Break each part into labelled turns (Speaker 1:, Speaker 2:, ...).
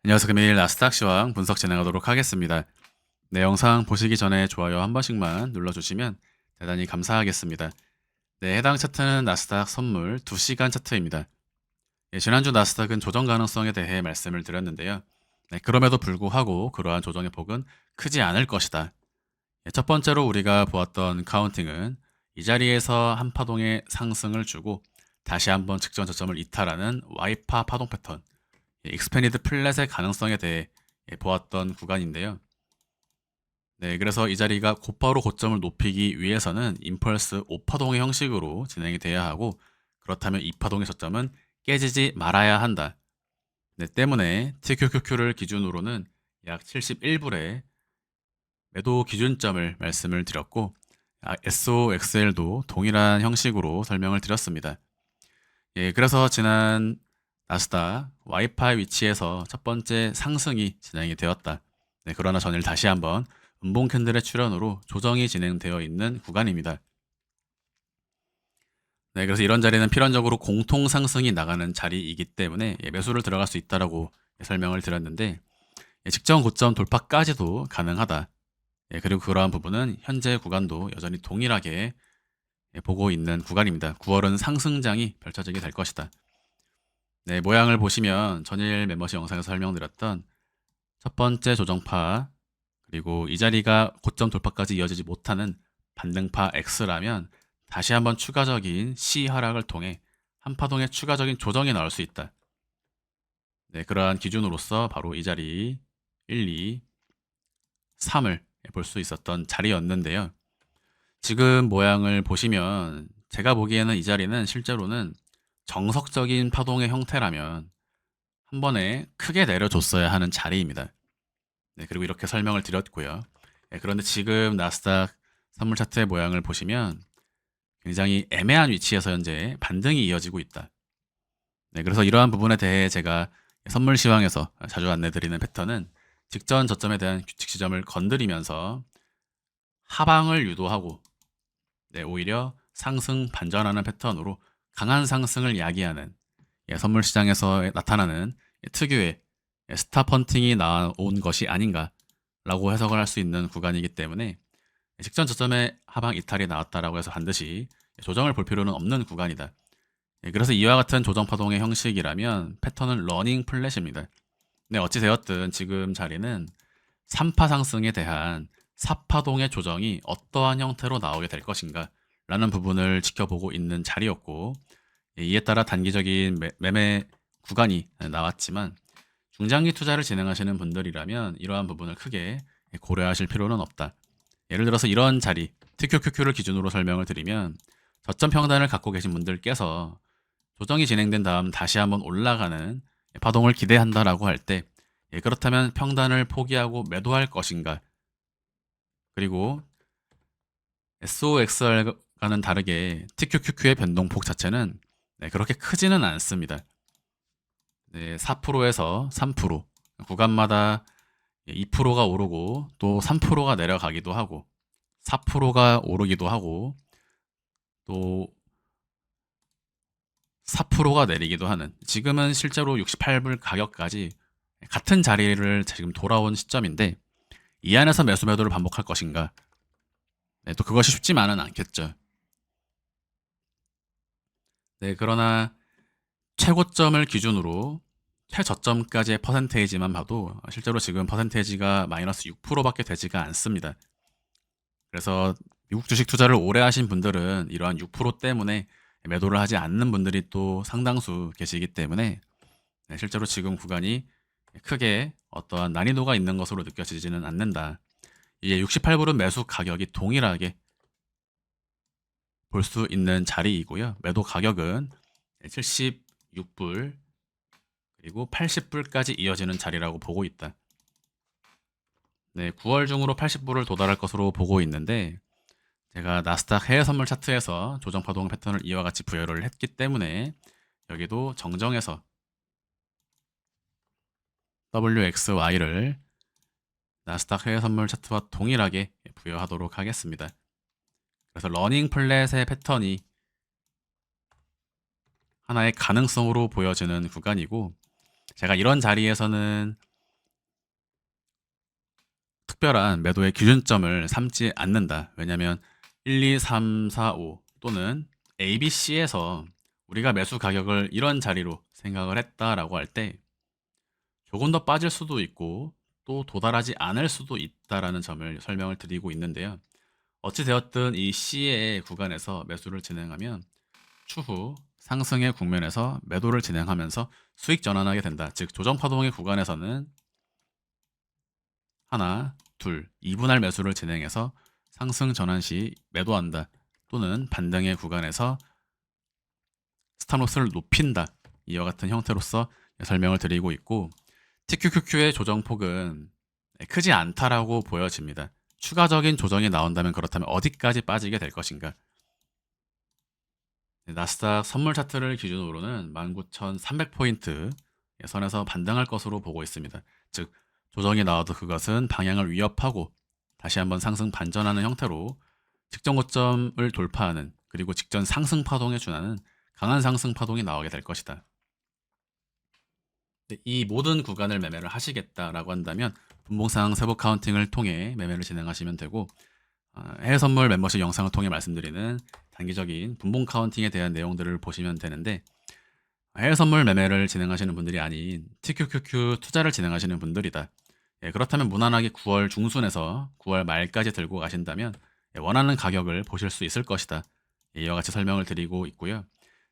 Speaker 1: 안녕하세요. 금일 나스닥 시황 분석 진행하도록 하겠습니다. 네, 영상 보시기 전에 좋아요 한 번씩만 눌러주시면 대단히 감사하겠습니다. 네, 해당 차트는 나스닥 선물 2시간 차트입니다. 예, 지난주 나스닥은 조정 가능성에 대해 말씀을 드렸는데요. 네, 그럼에도 불구하고 그러한 조정의 폭은 크지 않을 것이다. 예, 첫 번째로 우리가 보았던 카운팅은 이 자리에서 한 파동의 상승을 주고 다시 한번 직전 저점을 이탈하는 Y파 파동 패턴, 익스패니드 플랫의 가능성에 대해 보았던 구간인데요. 네, 그래서 이 자리가 곧바로 고점을 높이기 위해서는 임펄스 5파동의 형식으로 진행이 돼야 하고, 그렇다면 2파동의 저점은 깨지지 말아야 한다. 네, 때문에 TQQQ를 기준으로는 약 71불의 매도 기준점을 말씀을 드렸고, SOXL도 동일한 형식으로 설명을 드렸습니다. 예, 그래서 지난 나스닥 와이파이 위치에서 첫 번째 상승이 진행이 되었다. 네, 그러나 전일 다시 한번 음봉 캔들의 출현으로 조정이 진행되어 있는 구간입니다. 네, 그래서 이런 자리는 필연적으로 공통 상승이 나가는 자리이기 때문에 매수를 들어갈 수 있다라고 설명을 드렸는데, 직전 고점 돌파까지도 가능하다. 그리고 그러한 부분은 현재 구간도 여전히 동일하게 보고 있는 구간입니다. 9월은 상승장이 펼쳐지게 될 것이다. 네, 모양을 보시면 전일 멤버십 영상에서 설명드렸던 첫 번째 조정파, 그리고 이 자리가 고점 돌파까지 이어지지 못하는 반등파 X라면 다시 한번 추가적인 C 하락을 통해 한 파동의 추가적인 조정이 나올 수 있다. 네, 그러한 기준으로서 바로 이 자리 1, 2, 3을 볼 수 있었던 자리였는데요. 지금 모양을 보시면 제가 보기에는 이 자리는 실제로는 정석적인 파동의 형태라면 한 번에 크게 내려줬어야 하는 자리입니다. 네, 그리고 이렇게 설명을 드렸고요. 네, 그런데 지금 나스닥 선물 차트의 모양을 보시면 굉장히 애매한 위치에서 현재 반등이 이어지고 있다. 네, 그래서 이러한 부분에 대해 제가 선물 시황에서 자주 안내드리는 패턴은 직전 저점에 대한 규칙 지점을 건드리면서 하방을 유도하고, 네, 오히려 상승 반전하는 패턴으로 강한 상승을 야기하는, 선물 시장에서 나타나는 특유의 스탑펀팅이 나온 것이 아닌가라고 해석을 할 수 있는 구간이기 때문에 직전 저점에 하방 이탈이 나왔다라고 해서 반드시 조정을 볼 필요는 없는 구간이다. 그래서 이와 같은 조정 파동의 형식이라면 패턴은 러닝 플랫입니다. 네, 어찌 되었든 지금 자리는 3파 상승에 대한 4파동의 조정이 어떠한 형태로 나오게 될 것인가 라는 부분을 지켜보고 있는 자리였고, 이에 따라 단기적인 매매 구간이 나왔지만 중장기 투자를 진행하시는 분들이라면 이러한 부분을 크게 고려하실 필요는 없다. 예를 들어서 이런 자리, TQQQ를 기준으로 설명을 드리면 저점 평단을 갖고 계신 분들께서 조정이 진행된 다음 다시 한번 올라가는 파동을 기대한다라고 할 때, 그렇다면 평단을 포기하고 매도할 것인가? 그리고 SOXR과는 다르게 TQQQ의 변동폭 자체는 그렇게 크지는 않습니다. 네, 4%에서 3%, 구간마다 2%가 오르고 또 3%가 내려가기도 하고 4%가 오르기도 하고 또 4%가 내리기도 하는, 지금은 실제로 68불 가격까지 같은 자리를 지금 돌아온 시점인데 이 안에서 매수 매도를 반복할 것인가? 네, 또 그것이 쉽지만은 않겠죠. 네, 그러나 최고점을 기준으로 최저점까지의 퍼센테이지만 봐도 실제로 지금 퍼센테이지가 마이너스 6%밖에 되지가 않습니다. 그래서 미국 주식 투자를 오래 하신 분들은 이러한 6% 때문에 매도를 하지 않는 분들이 또 상당수 계시기 때문에 실제로 지금 구간이 크게 어떠한 난이도가 있는 것으로 느껴지지는 않는다. 이게 68불은 매수 가격이 동일하게 볼 수 있는 자리이고요. 매도 가격은 76불 그리고 80불까지 이어지는 자리라고 보고 있다. 네, 9월 중으로 80불을 도달할 것으로 보고 있는데 제가 나스닥 해외 선물 차트에서 조정 파동 패턴을 이와 같이 부여를 했기 때문에 여기도 정정해서 WXY를 나스닥 해외 선물 차트와 동일하게 부여하도록 하겠습니다. 그래서 러닝 플랫의 패턴이 하나의 가능성으로 보여지는 구간이고, 제가 이런 자리에서는 특별한 매도의 기준점을 삼지 않는다. 왜냐하면 1, 2, 3, 4, 5 또는 A, B, C에서 우리가 매수 가격을 이런 자리로 생각을 했다라고 할 때 조금 더 빠질 수도 있고 또 도달하지 않을 수도 있다라는 점을 설명을 드리고 있는데요. 어찌 되었든 이 C의 구간에서 매수를 진행하면 추후 상승의 국면에서 매도를 진행하면서 수익 전환하게 된다. 즉 조정 파동의 구간에서는 하나, 둘, 2분할 매수를 진행해서 상승 전환 시 매도한다. 또는 반등의 구간에서 스탑로스를 높인다. 이와 같은 형태로서 설명을 드리고 있고 TQQQ의 조정폭은 크지 않다라고 보여집니다. 추가적인 조정이 나온다면 그렇다면 어디까지 빠지게 될 것인가? 나스닥 선물 차트를 기준으로는 19,300포인트 선에서 반등할 것으로 보고 있습니다. 즉 조정이 나와도 그것은 방향을 위협하고 다시 한번 상승 반전하는 형태로 직전 고점을 돌파하는 그리고 직전 상승 파동에 준하는 강한 상승 파동이 나오게 될 것이다. 이 모든 구간을 매매를 하시겠다라고 한다면 분봉상 세부 카운팅을 통해 매매를 진행하시면 되고 해외 선물 멤버십 영상을 통해 말씀드리는 단기적인 분봉 카운팅에 대한 내용들을 보시면 되는데 해외 선물 매매를 진행하시는 분들이 아닌 TQQQ 투자를 진행하시는 분들이다. 그렇다면 무난하게 9월 중순에서 9월 말까지 들고 가신다면 원하는 가격을 보실 수 있을 것이다. 이와 같이 설명을 드리고 있고요.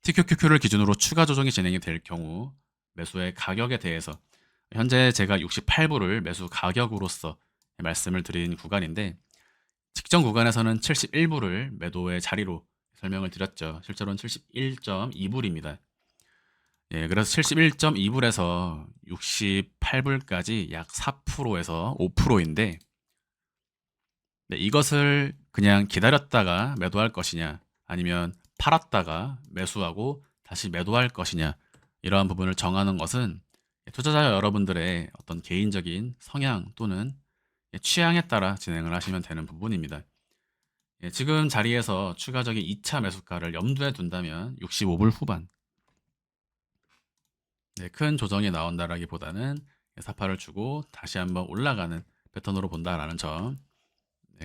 Speaker 1: TQQQ를 기준으로 추가 조정이 진행이 될 경우 매수의 가격에 대해서 현재 제가 68불을 매수 가격으로서 말씀을 드린 구간인데 직전 구간에서는 71불을 매도의 자리로 설명을 드렸죠. 실제로는 71.2불입니다. 그래서 71.2불에서 68불까지 약 4%에서 5%인데 이것을 그냥 기다렸다가 매도할 것이냐 아니면 팔았다가 매수하고 다시 매도할 것이냐 이러한 부분을 정하는 것은 투자자 여러분들의 어떤 개인적인 성향 또는 취향에 따라 진행을 하시면 되는 부분입니다. 지금 자리에서 추가적인 2차 매수가를 염두에 둔다면 65불 후반 큰 조정이 나온다라기보다는 사파를 주고 다시 한번 올라가는 패턴으로 본다라는 점.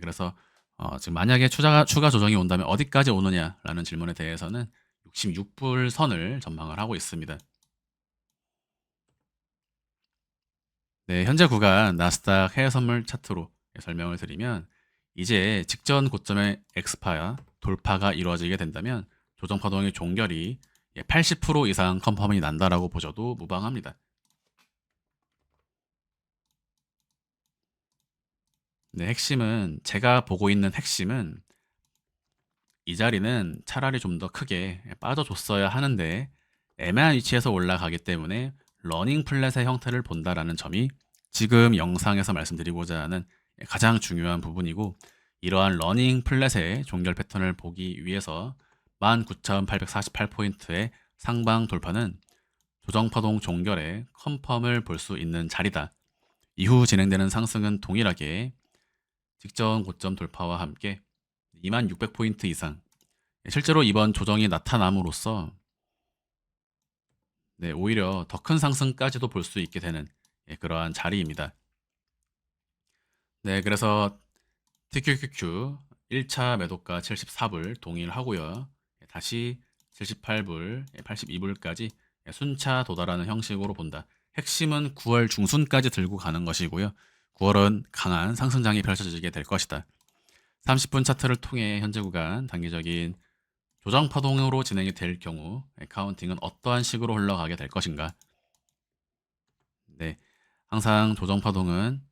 Speaker 1: 그래서 지금 만약에 추가 조정이 온다면 어디까지 오느냐라는 질문에 대해서는 66불 선을 전망을 하고 있습니다. 현재 구간 나스닥 해외 선물 차트로 설명을 드리면 이제 직전 고점의 엑스파야 돌파가 이루어지게 된다면 조정 파동의 종결이 80% 이상 컨펌이 난다라고 보셔도 무방합니다. 핵심은 제가 보고 있는 핵심은 이 자리는 차라리 좀 더 크게 빠져줬어야 하는데 애매한 위치에서 올라가기 때문에 러닝 플랫의 형태를 본다라는 점이 지금 영상에서 말씀드리고자 하는 가장 중요한 부분이고 이러한 러닝 플랫의 종결 패턴을 보기 위해서 19,848포인트의 상방 돌파는 조정파동 종결의 컨펌을 볼 수 있는 자리다. 이후 진행되는 상승은 동일하게 직전 고점 돌파와 함께 2600포인트 이상 실제로 이번 조정이 나타남으로써 오히려 더 큰 상승까지도 볼 수 있게 되는 그러한 자리입니다. 그래서 TQQQ 1차 매도가 74불 동일하고요. 다시 78불, 82불까지 순차 도달하는 형식으로 본다. 핵심은 9월 중순까지 들고 가는 것이고요. 9월은 강한 상승장이 펼쳐지게 될 것이다. 30분 차트를 통해 현재 구간 단기적인 조정 파동으로 진행이 될 경우 카운팅은 어떠한 식으로 흘러가게 될 것인가? 항상 조정 파동은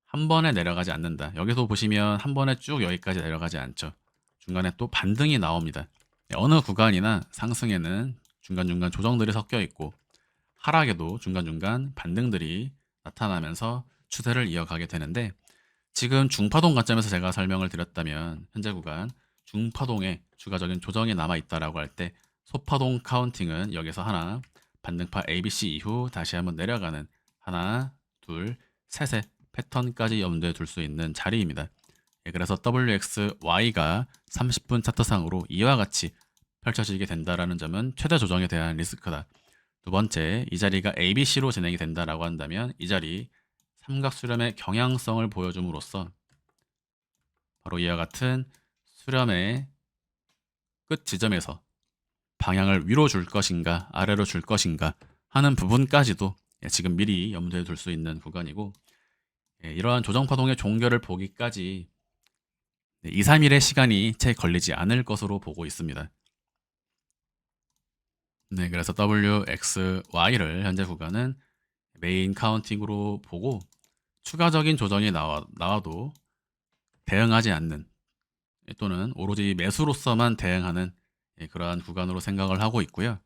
Speaker 1: 한 번에 내려가지 않는다. 여기서 보시면 한 번에 쭉 여기까지 내려가지 않죠. 중간에 또 반등이 나옵니다. 어느 구간이나 상승에는 중간중간 조정들이 섞여 있고 하락에도 중간중간 반등들이 나타나면서 추세를 이어가게 되는데 지금 중파동 관점에서 제가 설명을 드렸다면 현재 구간 중파동에 추가적인 조정이 남아 있다라고 할 때 소파동 카운팅은 여기서 하나 반등파 ABC 이후 다시 한번 내려가는 하나 둘 셋의 패턴까지 염두에 둘 수 있는 자리입니다. 그래서 WXY가 30분 차트상으로 이와 같이 펼쳐지게 된다라는 점은 최대 조정에 대한 리스크다. 두 번째, 이 자리가 ABC로 진행이 된다라고 한다면 이 자리 삼각 수렴의 경향성을 보여줌으로써 바로 이와 같은 수렴의 끝 지점에서 방향을 위로 줄 것인가 아래로 줄 것인가 하는 부분까지도 지금 미리 염두에 둘 수 있는 구간이고, 이러한 조정파동의 종결을 보기까지 2, 3일의 시간이 채 걸리지 않을 것으로 보고 있습니다. 네, 그래서 W, X, Y를 현재 구간은 메인 카운팅으로 보고 추가적인 조정이 나와도 대응하지 않는, 또는 오로지 매수로서만 대응하는 그러한 구간으로 생각을 하고 있고요.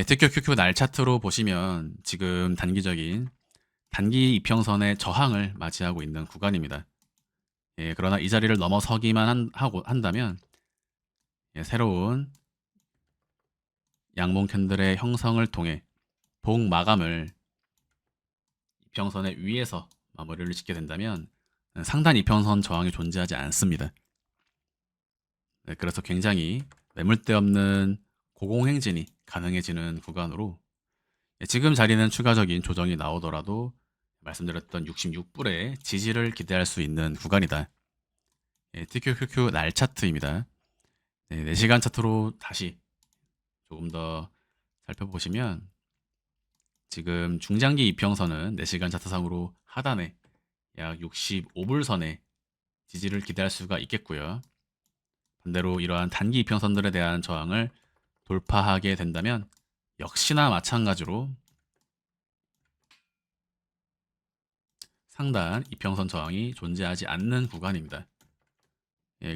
Speaker 1: 특히 QQ 날 차트로 보시면 지금 단기 이평선의 저항을 맞이하고 있는 구간입니다. 그러나 이 자리를 넘어서기만 한다면 새로운 양봉 캔들의 형성을 통해 복 마감을 이평선의 위에서 마무리를 짓게 된다면 상단 이평선 저항이 존재하지 않습니다. 그래서 굉장히 매물대 없는 고공행진이 가능해지는 구간으로, 지금 자리는 추가적인 조정이 나오더라도 말씀드렸던 66불의 지지를 기대할 수 있는 구간이다. TQQQ 날 차트입니다. 4시간 차트로 다시 조금 더 살펴보시면 지금 중장기 이평선은 4시간 차트상으로 하단에 약 65불선의 지지를 기대할 수가 있겠고요. 반대로 이러한 단기 이평선들에 대한 저항을 돌파하게 된다면 역시나 마찬가지로 상단 이평선 저항이 존재하지 않는 구간입니다.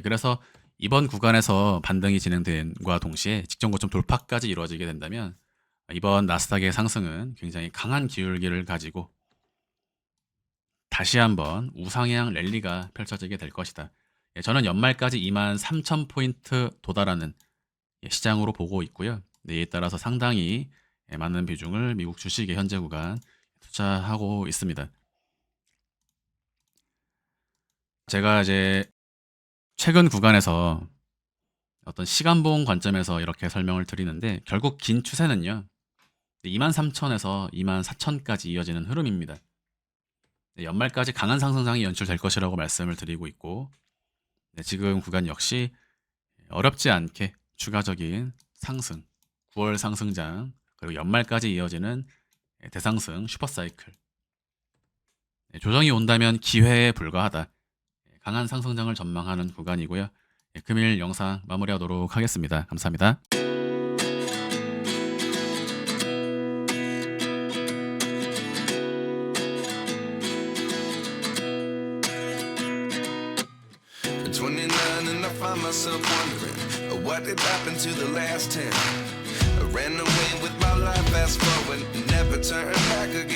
Speaker 1: 그래서 이번 구간에서 반등이 진행된과 동시에 직전 고점 돌파까지 이루어지게 된다면 이번 나스닥의 상승은 굉장히 강한 기울기를 가지고 다시 한번 우상향 랠리가 펼쳐지게 될 것이다. 저는 연말까지 23,000포인트 도달하는 시장으로 보고 있고요. 이에 따라서 상당히 많은 비중을 미국 주식의 현재 구간 투자하고 있습니다. 제가 이제 최근 구간에서 어떤 시간봉 관점에서 이렇게 설명을 드리는데, 결국 긴 추세는요 23,000에서 24,000까지 이어지는 흐름입니다. 연말까지 강한 상승장이 연출될 것이라고 말씀을 드리고 있고, 지금 구간 역시 어렵지 않게 추가적인 상승, 9월 상승장, 그리고 연말까지 이어지는 대상승 슈퍼사이클, 조정이 온다면 기회에 불과하다, 강한 상승장을 전망하는 구간이고요. 금일 영상 마무리하도록 하겠습니다. 감사합니다.
Speaker 2: At 29 and I find myself wondering what did happen to the last 10. I ran away with my life, fast forward, never turn back again.